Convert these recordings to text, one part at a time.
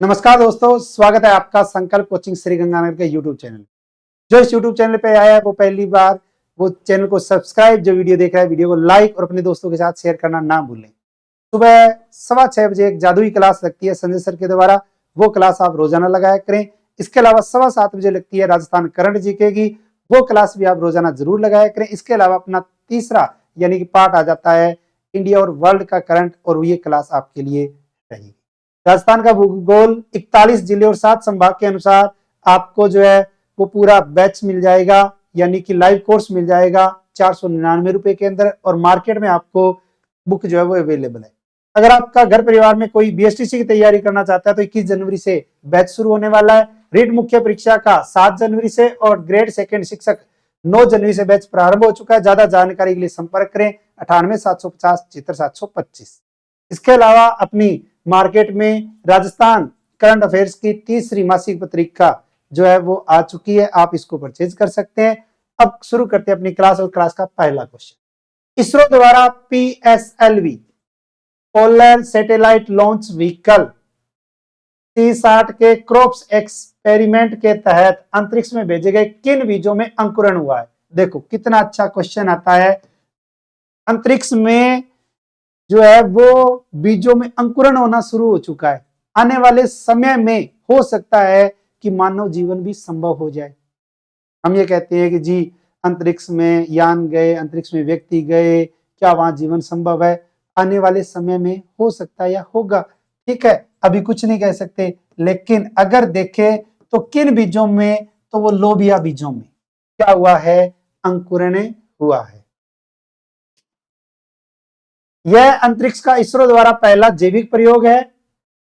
नमस्कार दोस्तों, स्वागत है आपका संकल्प कोचिंग श्री गंगानगर के यूट्यूब चैनल। जो इस यूट्यूब चैनल पे आया है वो पहली बार, वो चैनल को सब्सक्राइब, जो वीडियो देख रहा है वीडियो को लाइक और अपने दोस्तों के साथ शेयर करना ना भूलें। सुबह 6:15 बजे एक जादुई क्लास लगती है संजय सर के द्वारा, वो क्लास आप रोजाना लगाया करें। इसके अलावा 7:15 बजे लगती है राजस्थान करंट जीके की, वो क्लास भी आप रोजाना जरूर लगाया करें। इसके अलावा अपना तीसरा यानी कि पार्ट आ जाता है इंडिया और वर्ल्ड का करंट, और ये क्लास आपके लिए रहेगी। राजस्थान का भूगोल 41 जिले और 7 संभाग के अनुसार आपको जो है वो पूरा बैच मिल जाएगा, यानी कि लाइव कोर्स मिल जाएगा 499 रुपए के अंदर, और मार्केट में आपको बुक जो है वो अवेलेबल है। अगर आपका घर परिवार में कोई बीएसटीसी की तैयारी करना चाहता है तो 21 जनवरी से बैच शुरू होने वाला है। रीट मुख्य परीक्षा का 7 जनवरी से और ग्रेड सेकंड शिक्षक 9 जनवरी से बैच प्रारंभ हो चुका है। ज्यादा जानकारी के लिए संपर्क करें 98 750 75 25। इसके अलावा अपनी मार्केट में राजस्थान करंट अफेयर्स की तीसरी मासिक पत्रिका जो है वो आ चुकी है, आप इसको परचेज कर सकते हैं। अब शुरू करते हैं अपनी क्लास, और क्लास का पहला क्वेश्चन। इसरो द्वारा PSLV polar satellite launch vehicle C-60 के क्रोप्स एक्सपेरिमेंट के तहत अंतरिक्ष में भेजे गए किन बीजों में अंकुरण हुआ है? देखो कितना अच्छा क्वेश्चन आता है। अंतरिक्ष में जो है वो बीजों में अंकुरण होना शुरू हो चुका है। आने वाले समय में हो सकता है कि मानव जीवन भी संभव हो जाए। हम ये कहते हैं कि जी अंतरिक्ष में यान गए, अंतरिक्ष में व्यक्ति गए, क्या वहां जीवन संभव है? आने वाले समय में हो सकता है या होगा, ठीक है, अभी कुछ नहीं कह सकते। लेकिन अगर देखें तो किन बीजों में, तो वो लोबिया बीजों में क्या हुआ है? अंकुरण हुआ है। यह अंतरिक्ष का इसरो द्वारा पहला जैविक प्रयोग है।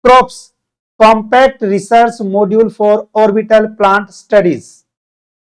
Crops compact research module for orbital plant studies.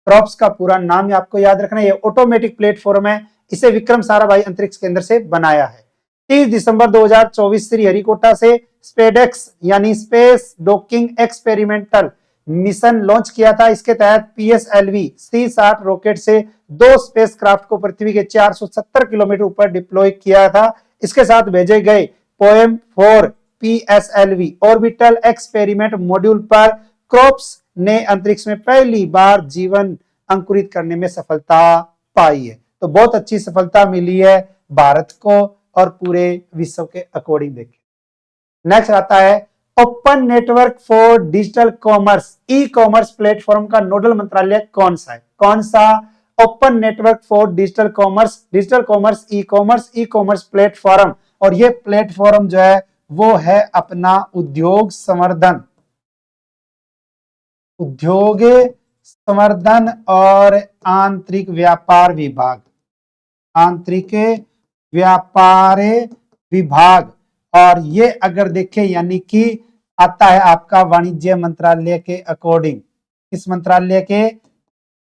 Crops का पूरा नाम आपको याद रखना है। ये ऑटोमेटिक प्लेटफॉर्म है, इसे विक्रम साराभाई अंतरिक्ष केंद्र से बनाया है। 30 दिसंबर 2024 श्रीहरिकोटा से स्पेडेक्स यानी space docking experimental mission launch किया था। इसके तहत PSLV C-60 रॉकेट से 2 स्पेसक्राफ्ट को पृथ्वी के 470 किलोमीटर ऊपर डिप्लॉय किया था। इसके साथ भेजे गए poem 4 PSLV orbital experiment module पर क्रोप्स ने अंतरिक्ष में पहली बार जीवन अंकुरित करने में सफलता पाई है। तो बहुत अच्छी सफलता मिली है भारत को और पूरे विश्व के अकॉर्डिंग देखें। नेक्स्ट आता है open network for digital commerce e commerce platform का नोडल मंत्रालय कौन सा है? कौन सा? Open network for digital commerce e commerce platform, और ये प्लेटफॉर्म जो है वो है अपना उद्योग संवर्धन और आंतरिक व्यापार विभाग। और ये अगर देखें यानी कि आता है आपका वाणिज्य मंत्रालय के अकॉर्डिंग। किस मंत्रालय के?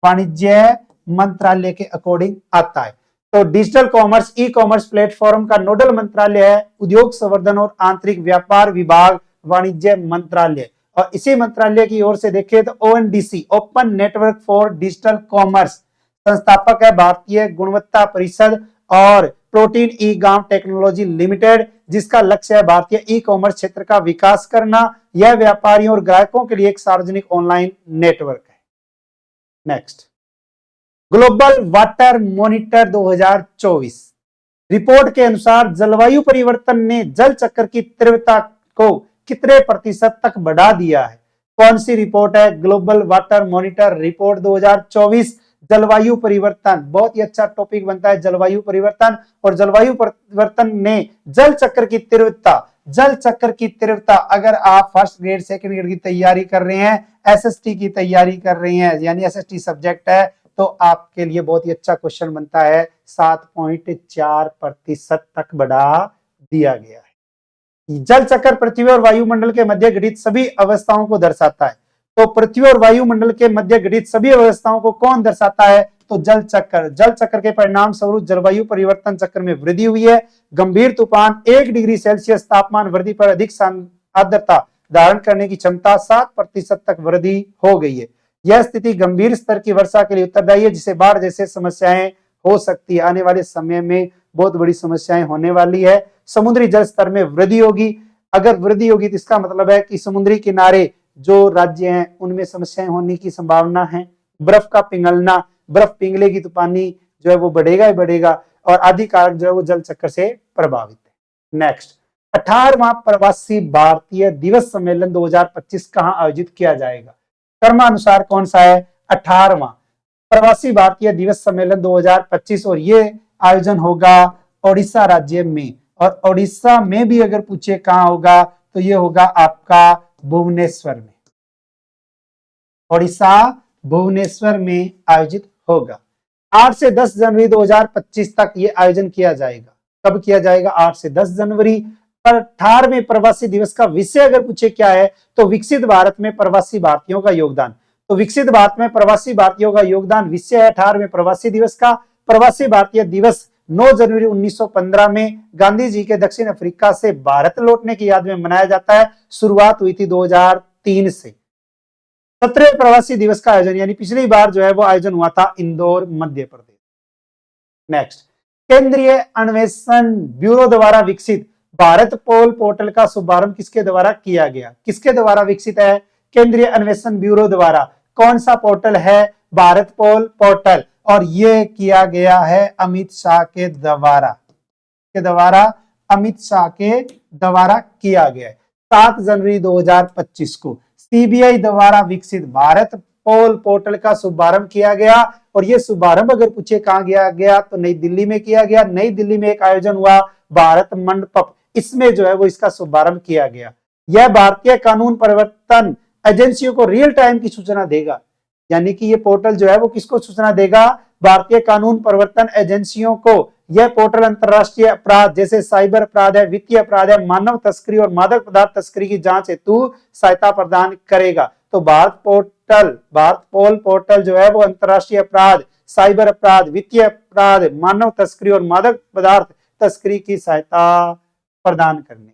वाणिज्य मंत्रालय के अकॉर्डिंग आता है। तो digital commerce e commerce platform का नोडल मंत्रालय है उद्योग संवर्धन और आंतरिक व्यापार विभाग, वाणिज्य मंत्रालय। और इसी मंत्रालय की ओर से देखें तो ONDC open network for digital commerce संस्थापक है भारतीय गुणवत्ता परिषद और प्रोटीन ई गांव टेक्नोलॉजी लिमिटेड, जिसका लक्ष्य है भारतीय ई कॉमर्स क्षेत्र का विकास करना। यह व्यापारियों और ग्राहकों के लिए एक सार्वजनिक ऑनलाइन नेटवर्क है। Next, global water monitor 2024 report के अनुसार जलवायु परिवर्तन ने जल चक्र की तीव्रता को कितने प्रतिशत तक बढ़ा दिया है? कौन सी रिपोर्ट है? ग्लोबल वाटर मॉनिटर रिपोर्ट 2024 जलवायु परिवर्तन। बहुत ही अच्छा टॉपिक बनता है जलवायु परिवर्तन। और जलवायु परिवर्तन ने जल चक्र की तीव्रता, अगर आप फर्स्ट ग्रेड सेकंड ग्रेड की तैयारी कर रहे हैं, SST की तैयारी कर रहे हैं, यानी SST सब्जेक्ट है, तो आपके लिए बहुत ही अच्छा क्वेश्चन बनता है। 7.4% तक बढ़ा दिया गया है। जल चक्र पृथ्वी और वायुमंडल के मध्य घटित सभी अवस्थाओं को दर्शाता है। तो पृथ्वी और वायुमंडल के मध्य घटित सभी अवस्थाओं को कौन दर्शाता है? तो जल चक्र के परिणाम स्वरूप जलवायु परिवर्तन चक्र में वृद्धि हुई है। गंभीर तूफान 1 डिग्री सेल्सियस तापमान वृद्धि पर अधिक आर्द्रता धारण करने की क्षमता 7% तक वृद्धि हो गई है। यह स्थिति गंभीर स्तर की वर्षा के लिए उत्तरदायी है, जिससे बाढ़ जैसे समस्याएं हो सकती है। आने वाले समय में बहुत बड़ी समस्याएं होने वाली है। समुद्री जल स्तर में वृद्धि होगी। अगर वृद्धि होगी तो इसका मतलब है कि समुद्री किनारे जो राज्य हैं उनमें समस्याएं होने की संभावना है। बर्फ का पिघलना, बर्फ पिघलेगी तो पानी जो है वो बढ़ेगा ही बढ़ेगा, और आदि कारक जो है वो जल चक्र से प्रभावित है। नेक्स्ट, 18वां प्रवासी भारतीय दिवस सम्मेलन 2025 कहां आयोजित किया जाएगा? क्रमानुसार कौन सा है? 18वां प्रवासी भारतीय दिवस सम्मेलन 2025, और ये आयोजन होगा ओडिशा राज्य में। और ओडिशा में भी अगर पूछे कहां होगा तो ये होगा आपका भुवनेश्वर में। ओडिशा भुवनेश्वर में आयोजित होगा। 8 से 10 जनवरी 2025 तक ये आयोजन किया जाएगा। कब किया जाएगा? 8 से 10 जनवरी। पर 18वें प्रवासी दिवस का विषय अगर पूछे क्या है तो विकसित भारत में प्रवासी भारतीयों का योगदान। तो विकसित भारत में प्रवासी भारतीयों का योगदान विषय है 18वें प्रवासी दिवस का। प्रवासी भारतीय दिवस 9 जनवरी 1915 में गांधी जी के दक्षिण अफ्रीका से भारत लौटने की याद में मनाया जाता है। शुरुआत हुई थी 2003 से। 17वें प्रवासी दिवस का आयोजन यानी पिछली बार जो है वो आयोजन हुआ था इंदौर, मध्य प्रदेश। नेक्स्ट, केंद्रीय अन्वेषण ब्यूरो द्वारा विकसित भारत पोल पोर्टल का शुभारंभ किसके द्वारा किया गया? किसके द्वारा विकसित है? केंद्रीय अन्वेषण ब्यूरो द्वारा। कौन सा पोर्टल है? भारत पोल पोर्टल। और ये किया गया है अमित शाह के द्वारा। अमित शाह के द्वारा किया गया है। 7 जनवरी 2025 को सीबीआई द्वारा विकसित भारत पोल पोर्टल का शुभारंभ किया गया। और यह शुभारंभ अगर पूछे कहां किया गया तो नई दिल्ली में किया गया। नई दिल्ली में एक आयोजन हुआ भारत मंडपम, इसमें जो है वो इसका शुभारंभ किया गया। यह भारतीय कानून प्रवर्तन एजेंसियों को रियल टाइम की सूचना देगा। यानी कि ये पोर्टल जो है वो किसको सूचना देगा? भारतीय कानून प्रवर्तन एजेंसियों को। यह पोर्टल अंतरराष्ट्रीय अपराध जैसे साइबर अपराध है, वित्तीय अपराध है, मानव तस्करी और मादक पदार्थ तस्करी की जांच हेतु सहायता प्रदान करेगा। तो भारत पोल पोर्टल जो है वो अंतरराष्ट्रीय अपराध, साइबर अपराध, वित्तीय अपराध, मानव तस्करी और मादक पदार्थ तस्करी की सहायता प्रदान करने।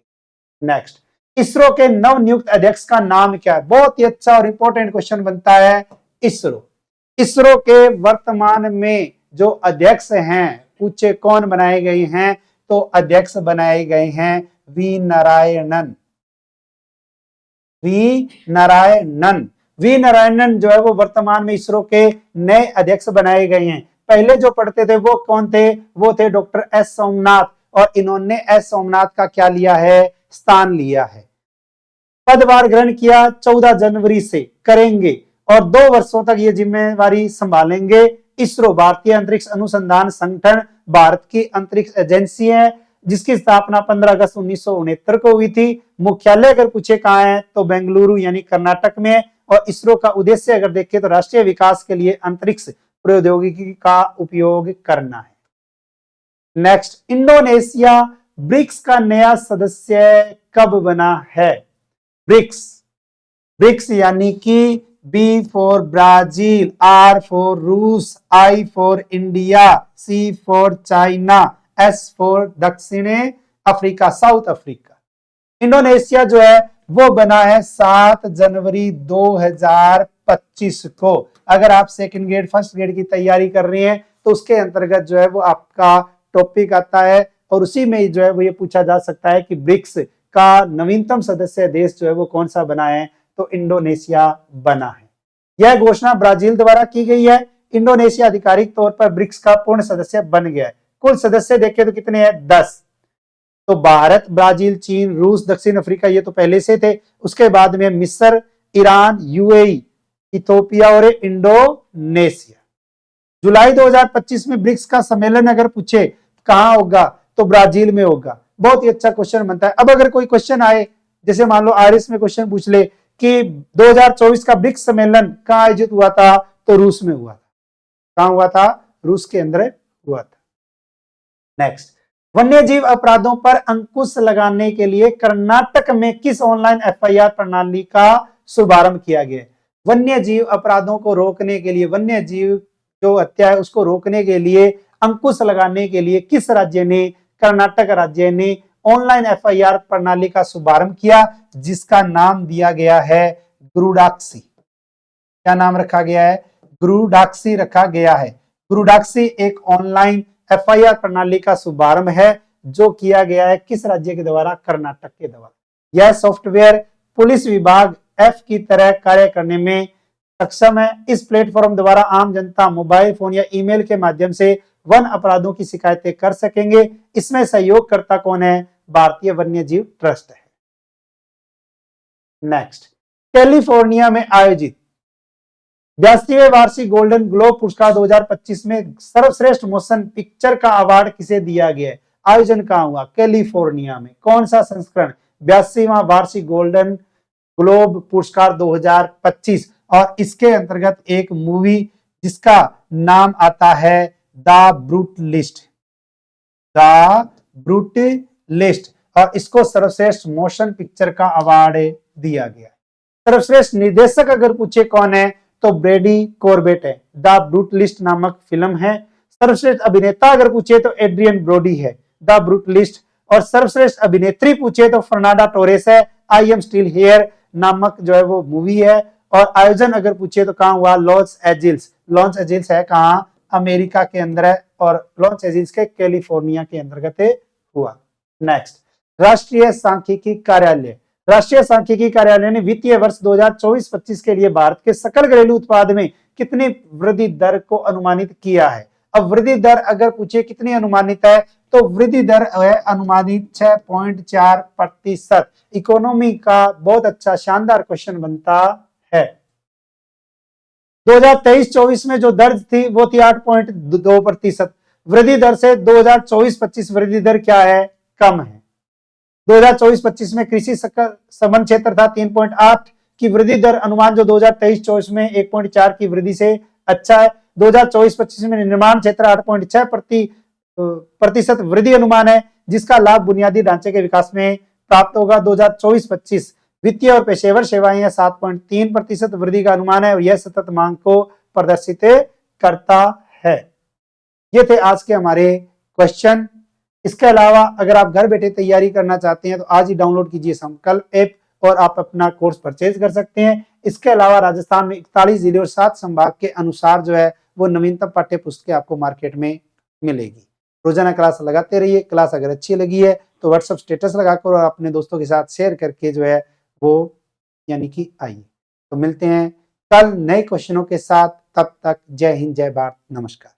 नेक्स्ट, इसरो के नवनियुक्त अध्यक्ष का नाम क्या है? बहुत ही अच्छा और इंपॉर्टेंट क्वेश्चन बनता है। इसरो के वर्तमान में जो अध्यक्ष हैं पूछे कौन बनाए गए हैं तो अध्यक्ष बनाए गए हैं वी नारायणन जो है वो वर्तमान में इसरो के नए अध्यक्ष बनाए गए हैं। पहले जो पढ़ते थे वो कौन थे? वो थे डॉक्टर एस सोमनाथ। और इन्होंने एस सोमनाथ का क्या लिया है? स्थान लिया है। पदभार ग्रहण किया 14 जनवरी से करेंगे और 2 वर्षों तक ये जिम्मेवारी संभालेंगे। इसरो भारतीय अंतरिक्ष अनुसंधान संगठन भारत की अंतरिक्ष एजेंसी है जिसकी स्थापना 15 अगस्त 1969 को हुई थी। मुख्यालय अगर पूछे कहां है तो बेंगलुरु यानी कर्नाटक में। और इसरो का उद्देश्य अगर देखें तो राष्ट्रीय विकास के लिए अंतरिक्ष प्रौद्योगिकी का उपयोग करना है। नेक्स्ट, इंडोनेशिया ब्रिक्स का नया सदस्य कब बना है? ब्रिक्स यानी कि B for Brazil, R for रूस, I for India, C for China, S for दक्षिण अफ्रीका, साउथ अफ्रीका। इंडोनेशिया जो है वो बना है 7 जनवरी 2025 को। अगर आप सेकंड ग्रेड फर्स्ट ग्रेड की तैयारी कर रहे हैं तो उसके अंतर्गत जो है वो आपका टॉपिक आता है और उसी में जो है वो ये पूछा जा सकता है कि ब्रिक्स का नवीनतम सदस्य देश जो है वो कौन सा बना है तो इंडोनेशिया बना है। यह घोषणा ब्राजील द्वारा की गई है। इंडोनेशिया आधिकारिक तौर पर ब्रिक्स का पूर्ण सदस्य बन गया है। कुल सदस्य देखें तो कितने हैं? 10। तो भारत, ब्राजील, चीन, रूस, दक्षिण अफ्रीका ये तो पहले से थे। उसके बाद में मिस्र, ईरान, यूएई, इथोपिया और इंडोनेशिया। जुलाई 2025 में ब्रिक्स का सम्मेलन अगर पूछे कहां होगा तो ब्राजील में होगा। बहुत ही अच्छा क्वेश्चन बनता है। अब अगर कोई क्वेश्चन आए जैसे मान लो आईआरएस में क्वेश्चन पूछ ले कि 2024 का ब्रिक्स सम्मेलन कहां आयोजित हुआ था तो रूस में हुआ था। कहां हुआ था? रूस के अंदर हुआ था। नेक्स्ट, वन्यजीव अपराधों पर अंकुश लगाने के लिए कर्नाटक में किस ऑनलाइन एफआईआर प्रणाली का शुभारंभ किया गया? वन्यजीव अपराधों को रोकने के लिए, वन्यजीव जो हत्या है उसको रोकने के लिए, अंकुश लगाने के लिए किस राज्य ने, कर्नाटक राज्य ने ऑनलाइन एफआईआर प्रणाली का शुभारंभ किया जिसका नाम दिया गया है गुरुडाक्सी। क्या नाम रखा गया है? गुरुडाक्सी रखा गया है। गुरुडाक्सी एक ऑनलाइन एफआईआर प्रणाली का शुभारंभ है जो किया गया है किस राज्य के द्वारा? कर्नाटक के द्वारा। यह सॉफ्टवेयर पुलिस विभाग एफ की तरह कार्य करने में सक्षम है। इस प्लेटफॉर्म द्वारा आम जनता मोबाइल फोन या ईमेल के माध्यम से वन अपराधों की शिकायतें कर सकेंगे। इसमें सहयोगकर्ता कौन है? भारतीय वन्य जीव ट्रस्ट है। नेक्स्ट, कैलिफोर्निया में आयोजित 82वें वार्षिक गोल्डन ग्लोब पुरस्कार 2025 में सर्वश्रेष्ठ मोशन पिक्चर का अवार्ड किसे दिया गया है? आयोजन कहां हुआ? कैलिफोर्निया में। कौन सा संस्करण? 82वां वार्षिक गोल्डन ग्लोब पुरस्कार 2025। और इसके अंतर्गत एक मूवी जिसका नाम आता है द ब्रूटलिस्ट, द ब्रूटलिस्ट, और इसको सर्वश्रेष्ठ मोशन पिक्चर का अवार्ड दिया गया। सर्वश्रेष्ठ निर्देशक अगर पूछे कौन है तो ब्रेडी कॉर्बेट है। द ब्रूटलिस्ट नामक फिल्म है। सर्वश्रेष्ठ अभिनेता अगर पूछे तो एड्रियन ब्रोडी है द ब्रूटलिस्ट। और सर्वश्रेष्ठ अभिनेत्री पूछे तो फर्नांडा टोरेस है। आई एम स्टिल हियर नामक जो है वो मूवी है। और आयोजन अगर पूछे तो कहां हुआ? Los Angeles. लॉस एंजिल्स है कहां? अमेरिका के अंदर है, और लॉस एंजिल्स के कैलिफोर्निया के अंतर्गत हुआ। नेक्स्ट, राष्ट्रीय सांख्यिकी कार्यालय। राष्ट्रीय सांख्यिकी कार्यालय ने वित्तीय वर्ष 2024-25 के लिए भारत के सकल घरेलू उत्पाद में कितनी वृद्धि दर को अनुमानित किया है? अब वृद्धि दर अगर पूछे कितनी अनुमानित है तो वृद्धि दर है अनुमानित 6.4%। इकोनॉमी का बहुत अच्छा शानदार क्वेश्चन बनता है। 2023-24 में जो दर थी वो थी 8.2%। वृद्धि दर से 2024-25 वृद्धि दर क्या है? कम है। 2024-25 में कृषि संबंध क्षेत्र था 3.8 की वृद्धि दर अनुमान, जो 2023-24 में 1.4 की वृद्धि से अच्छा है। 2024-25 में निर्माण क्षेत्र 8.6% वृद्धि अनुमान है, जिसका लाभ बुनियादी ढांचे के विकास में प्राप्त होगा। 2024-25 वित्तीय और पेशेवर सेवाएं 7.3% वृद्धि का अनुमान है, और यह सतत मांग को प्रदर्शित करता है। ये थे आज के हमारे क्वेश्चन। इसके अलावा अगर आप घर बैठे तैयारी करना चाहते हैं तो आज ही डाउनलोड कीजिए संकल्प ऐप और आप अपना कोर्स परचेज कर सकते हैं। इसके अलावा राजस्थान में 41 जिले और 7 संभाग के अनुसार जो है वो नवीनतम पाठ्य पुस्तकें आपको मार्केट में मिलेगी। रोजाना क्लास लगाते रहिए। क्लास अगर अच्छी लगी है तो व्हाट्सएप स्टेटस लगाकर और अपने दोस्तों के साथ शेयर करके जो है वो यानी कि आइए। तो मिलते हैं कल नए क्वेश्चनों के साथ। तब तक जय हिंद, जय भारत, नमस्कार।